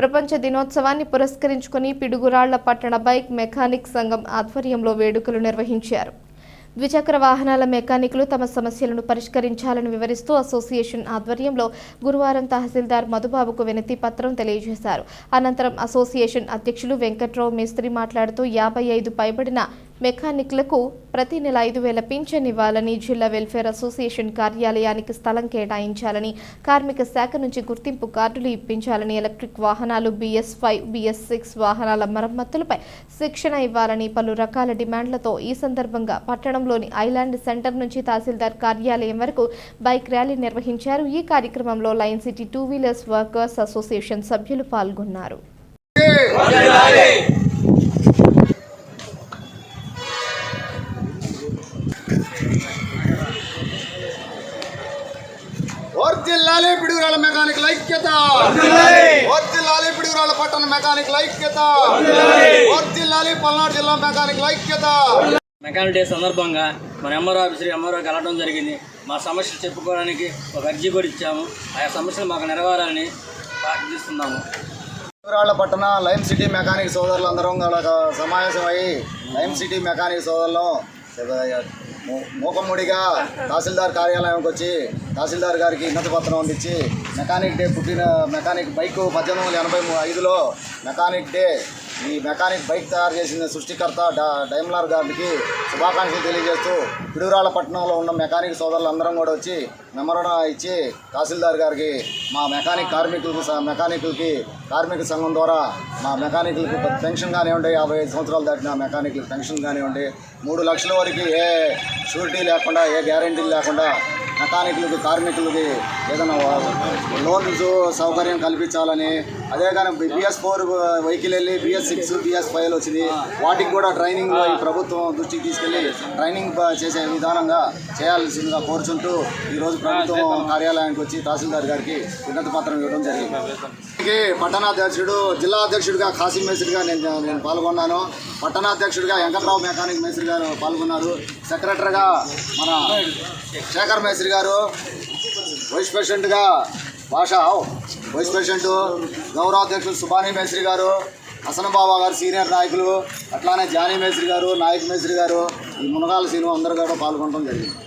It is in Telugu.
ప్రపంచ దినోత్సవాన్ని పురస్కరించుకుని పిడుగురాళ్ల పట్టణ బైక్ మెకానిక్ సంఘం ఆధ్వర్యంలో వేడుకలు నిర్వహించారు. ద్విచక్ర వాహనాల మెకానికులు తమ సమస్యలను పరిష్కరించాలని వివరిస్తూ అసోసియేషన్ ఆధ్వర్యంలో గురువారం తహసీల్దార్ మధుబాబుకు వినతి పత్రం తెలియజేశారు. అనంతరం అసోసియేషన్ అధ్యక్షులు వెంకట్రావు మేస్త్రి మాట్లాడుతూ 55 పైబడిన మెకానిక్లకు ప్రతి నెల 5,000 పింఛన్ ఇవ్వాలని, జిల్లా వెల్ఫేర్ అసోసియేషన్ కార్యాలయానికి స్థలం కేటాయించాలని, కార్మిక శాఖ నుంచి గుర్తింపు కార్డులు ఇప్పించాలని, ఎలక్ట్రిక్ వాహనాలు BS5, BS6 వాహనాల మరమ్మతులపై శిక్షణ ఇవ్వాలని పలు రకాల డిమాండ్లతో ఈ సందర్భంగా పట్టణంలోని ఐలాండ్ సెంటర్ నుంచి తహసీల్దార్ కార్యాలయం వరకు బైక్ ర్యాలీ నిర్వహించారు. ఈ కార్యక్రమంలో line city 2 wheelers workers association సభ్యులు పాల్గొన్నారు. వర్ధిల్లాలి పిడుగురాళ్ల మెకానికల్ ఐక్యత, వర్ధిల్లాలి పిడుగురాళ్ల పట్టణ మెకానికల్ ఐక్యత, వర్ధిల్లాలి పల్నాడు జిల్లా మెకానికల్ ఐక్యత. మెకానిక్ డే సందర్భంగా మన ఎంఆర్ఓకి వెళ్ళడం జరిగింది. మా సమస్యలు చెప్పుకోవడానికి ఒక అర్జీ కూడా ఇచ్చాము. ఆయా సమస్యలు మాకు నెరవేరాలని ప్రార్థిస్తున్నాము. పిడుగురాళ్ల పట్టణ లైన్ సిటీ మెకానిక్ సోదరులందరం సమావేశమై లైన్ సిటీ మెకానిక్ సోదరులు మూకమ్మడిగా తహసీల్దార్ కార్యాలయంకి వచ్చి తహసీల్దార్ గారికి వినతి పత్రం అందించి మెకానిక్ డే మెకానిక్ బైక్ 1885లో మెకానిక్ డే ఈ మెకానిక్ బైక్ తయారు చేసిన సృష్టికర్త డైమ్లర్ గారికి శుభాకాంక్షలు తెలియజేస్తూ పిడుగురాళ్ల పట్టణంలో ఉన్న మెకానిక్ సోదరులందరం కూడా వచ్చి మెమోరాండం ఇచ్చి తహసీల్దార్ గారికి మా మెకానికులకి కార్మిక సంఘం ద్వారా మా మెకానికులకు పెన్షన్ కానివ్వండి, 55 సంవత్సరాలు దాటిన మెకానికులకు పెన్షన్ కానివ్వండి, 3 లక్షల వరకు ఏ షూరిటీ లేకుండా, ఏ గ్యారెంటీలు లేకుండా మెకానికులకు కార్మికులకి ఏదైనా లోన్స్ సౌకర్యం కల్పించాలని, అదే కానీ BS4 వెహికల్ వెళ్ళి BS6, BS5 వచ్చింది. వాటికి కూడా ట్రైనింగ్ ఈ ప్రభుత్వం దృష్టికి తీసుకెళ్ళి ట్రైనింగ్ చేసే విధానంగా చేయాల్సిందిగా కోరుచుంటూ ఈరోజు ప్రభుత్వం కార్యాలయానికి వచ్చి తహసీల్దార్ గారికి వినతి పత్రం ఇవ్వడం జరిగింది. పట్టణాధ్యక్షుడు, జిల్లా అధ్యక్షుడిగా కాసిం మేస్త్రిగా నేను పాల్గొన్నాను. పట్టణాధ్యక్షుడిగా వెంకట్రావు మెకానిక్ మేస్త్రి గారు పాల్గొన్నారు. సెక్రటరీగా మన శేఖర్ మేస్త్రి గారు, వైస్ ప్రెసిడెంట్గా వైస్ ప్రెసిడెంట్ గౌరవాధ్యక్షులు సుబానీ మేస్త్రి గారు, హసనబాబా గారు సీనియర్ నాయకులు, అట్లానే జానీ మేస్త్రి గారు, నాయక్ మేస్త్రి గారు, ఈ మునగాల సీను అందరూ కూడా పాల్గొనడం జరిగింది.